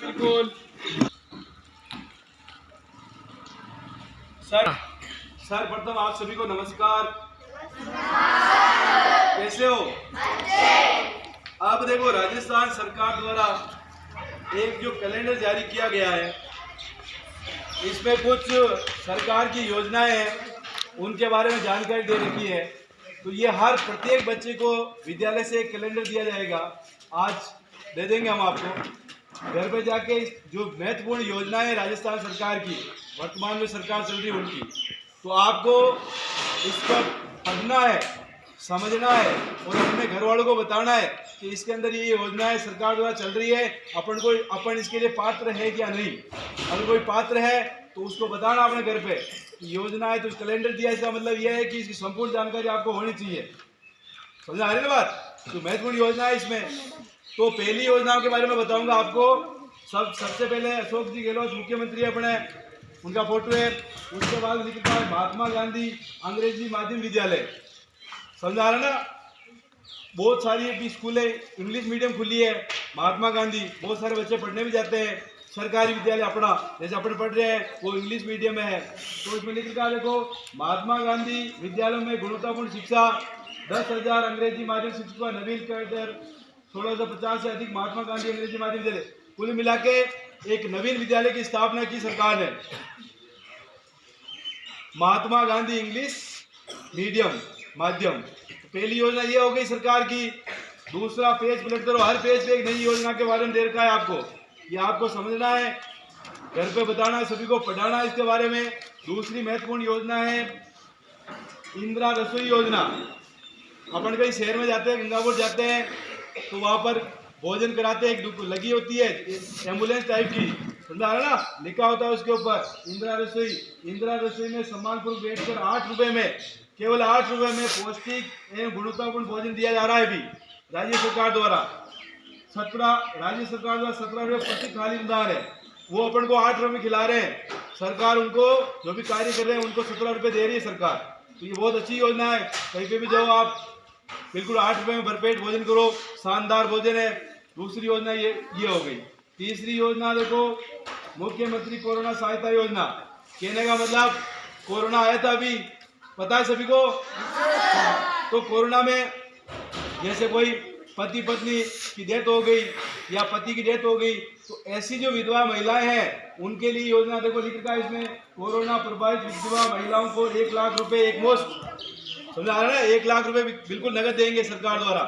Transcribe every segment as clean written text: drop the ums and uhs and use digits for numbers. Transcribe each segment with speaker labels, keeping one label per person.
Speaker 1: बिल्कुल। Sir sir प्रथम आप सभी को नमस्कार। कैसे हो? अब देखो, राजस्थान सरकार द्वारा एक जो कैलेंडर जारी किया गया है, इसमें कुछ सरकार की योजनाएं हैं, उनके बारे में जानकारी दे रखी है। तो ये हर प्रत्येक बच्चे को विद्यालय से एक कैलेंडर दिया जाएगा। आज दे देंगे हम आपको। घर पे जाके जो महत्वपूर्ण योजनाएं हैं राजस्थान सरकार की, वर्तमान में सरकार चल रही है उनकी, तो आपको इसको पढ़ना है, समझना है और अपने घर वालों को बताना है कि इसके अंदर ये योजनाएं सरकार द्वारा चल रही है, अपन इसके लिए पात्र है क्या नहीं। अगर कोई पात्र है तो उसको बताना अपने घर पे योजना है। तो कैलेंडर दिया, इसका मतलब यह है कि इसकी संपूर्ण जानकारी आपको होनी चाहिए। समझ आ रही है बात? तो महत्वपूर्ण योजना है इसमें। तो पहली योजनाओं के बारे में बताऊंगा आपको। सबसे पहले अशोक जी गहलोत मुख्यमंत्री अपने, उनका फोटो है। उसके बाद लिखा है महात्मा गांधी अंग्रेजी माध्यम विद्यालय। समझा रहे ना? बहुत सारी अभी स्कूलें इंग्लिश मीडियम खुली है। महात्मा गांधी, बहुत सारे बच्चे पढ़ने भी जाते हैं। सरकारी विद्यालय अपना, जैसे अपन पढ़ रहे हैं, वो इंग्लिश मीडियम में है। तो इसमें लिखा देखो, महात्मा गांधी विद्यालयों में गुणवत्तापूर्ण शिक्षा, 10,000 अंग्रेजी माध्यम शिक्षकों का नवीन कर 1650 से अधिक महात्मा गांधी अंग्रेजी माध्यम विद्यालय। कुल मिला के एक नवीन विद्यालय की स्थापना की सरकार ने, महात्मा गांधी इंग्लिश मीडियम माध्यम। तो पहली योजना ये हो गई सरकार की। दूसरा पेज पलट करो, हर पेज पे एक नई योजना के बारे में दे रखा है आपको। ये आपको समझना है, घर पे बताना है, सभी को पढ़ाना है इसके बारे में। दूसरी महत्वपूर्ण योजना है इंदिरा रसोई योजना। अपन कहीं शहर में जाते हैं, गंगापुर जाते हैं, तो वहां पर भोजन कराते हैं, एक लगी होती है एम्बुलेंस टाइप की, समझा है ना? लिखा होता है उसके ऊपर इंदिरा रसोई। इंदिरा रसोई में सम्मानपूर्वक बैठकर 8 रुपए में, केवल 8 रुपए में पौष्टिक एवं गुणवत्तापूर्ण भोजन दिया जा रहा है अभी राज्य सरकार द्वारा। 17 रुपये प्रति थाली अनुदान है, वो अपन को 8 रुपए में खिला रहे हैं। सरकार उनको, जो भी कार्य कर रहे हैं, उनको 17 रुपये दे रही है सरकार। तो ये बहुत अच्छी योजना है। कहीं पे भी जाओ आप, बिल्कुल 8 रुपए में भरपेट भोजन करो, शानदार भोजन है। दूसरी योजना ये हो गई। तीसरी योजना देखो, मुख्यमंत्री कोरोना सहायता योजना। कहने का मतलब, कोरोना आया था अभी, पता है सभी को? तो कोरोना में जैसे कोई पति पत्नी की डेथ हो गई या पति की डेथ हो गई, तो ऐसी जो विधवा महिलाएं हैं उनके लिए योजना देखो लिख रखा है इसमें, कोरोना प्रभावित विधवा महिलाओं को 1 लाख रुपए एक मुश्त। समझा रहे हैं? 1 लाख रुपए बिल्कुल नगद देंगे सरकार द्वारा,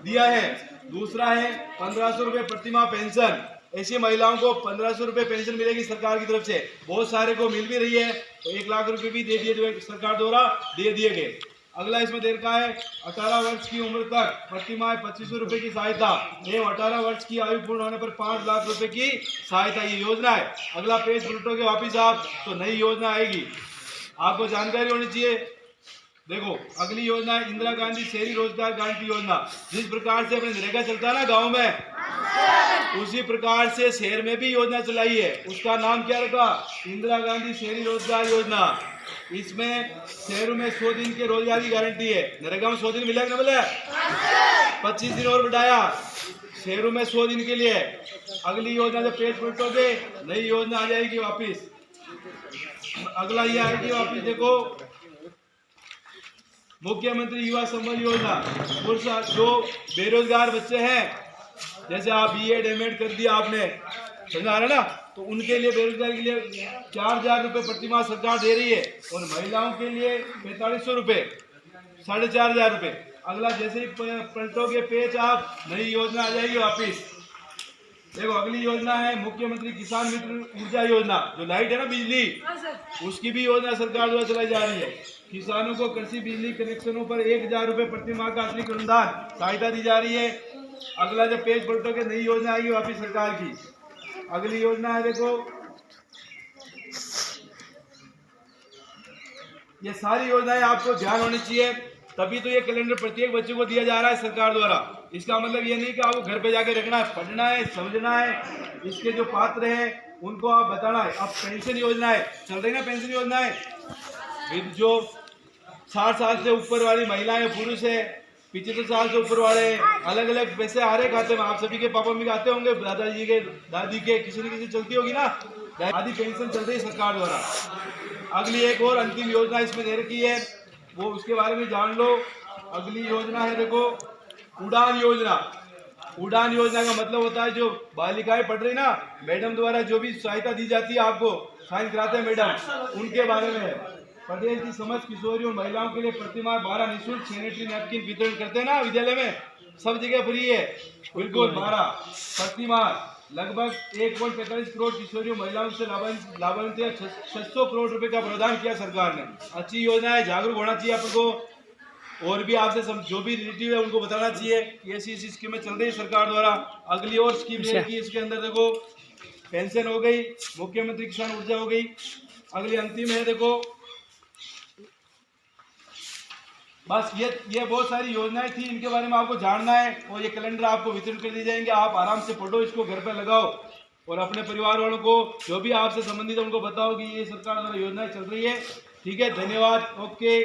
Speaker 1: दिया है। दूसरा है 1500 रुपये प्रतिमाह पेंशन। ऐसी महिलाओं को 1500 रुपये पेंशन मिलेगी सरकार की तरफ से। बहुत सारे को मिल भी रही है, तो 1 लाख रुपए भी दे दिए सरकार द्वारा, दे दिए गए। अगला इसमें दे रखा है 18 वर्ष की उम्र तक प्रतिमाह 2500 रुपये की सहायता एवं 18 वर्ष की आयु पूर्ण होने पर 5 लाख रुपए की सहायता। ये योजना है। अगला पेज पलटोगे वापिस आप, तो नई योजना आएगी, आपको जानकारी होनी चाहिए। देखो, अगली योजना है इंदिरा गांधी शहरी रोजगार गारंटी योजना। जिस प्रकार से अपने नरेगा चलता है ना गांव में, उसी प्रकार से शहर में भी योजना चलाई है। उसका नाम क्या रखा? इंदिरा गांधी शहरी रोजगार योजना। इसमें शहरों में 100 दिन के रोजगार की गारंटी है। नरेगा में 100 दिन मिलेगा ना? बोले 25 दिन और बढ़ाया, शहरों में 100 दिन के लिए। अगली योजना जब पेज पलटोगे, नई योजना आ जाएगी वापिस। अगला ये आएगी वापिस, देखो, मुख्यमंत्री युवा संबल योजना। जो बेरोजगार बच्चे हैं, जैसे आप BEd M.Ed कर दिया आपने, समझा रहे ना, तो उनके लिए, बेरोजगार के लिए 4000 रुपये प्रतिमाह सरकार दे रही है। और महिलाओं के लिए 4500 रुपये, 4500 रुपये। अगला जैसे ही पलटोगे पेज आप, नई योजना आ जाएगी वापिस। देखो, अगली योजना है मुख्यमंत्री किसान मित्र ऊर्जा योजना। जो लाइट है ना, बिजली, उसकी भी योजना सरकार द्वारा चलाई जा रही है। किसानों को कृषि बिजली कनेक्शनों पर 1000 रुपये प्रतिमाह का अतिरिक्त अनुदान सहायता दी जा रही है। अगला जब पेज पलटोगे, नई योजना आएगी वापिस सरकार की। अगली योजना है देखो, ये सारी योजनाएं आपको ध्यान होनी चाहिए, तभी तो ये कैलेंडर प्रत्येक बच्चे को दिया जा रहा है सरकार द्वारा। इसका मतलब ये नहीं कि आपको घर पे जाके रखना है, पढ़ना है, समझना है। इसके जो पात्र हैं उनको आप बताना है। अब पेंशन योजना है, चल रही ना पेंशन योजना है। जो 60 साल से ऊपर वाली महिलाएं, पुरुष है, 75 साल से ऊपर वाले अलग अलग पैसे आ रहे खाते में। आप सभी के पापा मम्मी के आते होंगे, दादाजी के, दादी के, किसी न किसी चलती होगी ना, आधी पेंशन चल रही है सरकार द्वारा। अगली एक और अंतिम योजना इसमें दे रखी है, वो उसके बारे में जान लो। अगली योजना है देखो, उड़ान योजना। उड़ान योजना का मतलब होता है जो बालिकाएं पढ़ रही ना, मैडम द्वारा जो भी सहायता दी जाती है, आपको साइन कराते हैं मैडम, उनके बारे में है। प्रदेश की समस्त किशोरी और महिलाओं के लिए प्रतिमाह 12 निःशुल्क सैनिटरी नैपकिन वितरण करते हैं ना विद्यालय में, सब जगह फ्री है बिल्कुल। 12 प्रतिमाह लगभग 1.45 करोड़ किशोरी महिलाओं से लाभान्वित 600 करोड़ रुपए का प्रावधान किया सरकार ने। अच्छी योजना है, जागरूक होना चाहिए अपन को, और भी आपसे जो भी रिलेटिव है उनको बताना चाहिए कि ऐसी ऐसी स्कीमें चल रही है सरकार द्वारा। अगली और स्कीम रहेगी इसके अंदर देखो, पेंशन हो गई, मुख्यमंत्री किसान ऊर्जा हो गई। अगली अंतिम है देखो, बस ये बहुत सारी योजनाएं थी, इनके बारे में आपको जानना है, और ये कैलेंडर आपको वितरण कर दिए जाएंगे। आप आराम से पढ़ो, इसको घर पर लगाओ और अपने परिवार वालों को जो भी आपसे संबंधित है उनको बताओ कि ये सरकार द्वारा योजनाएं चल रही है। ठीक है, धन्यवाद, ओके।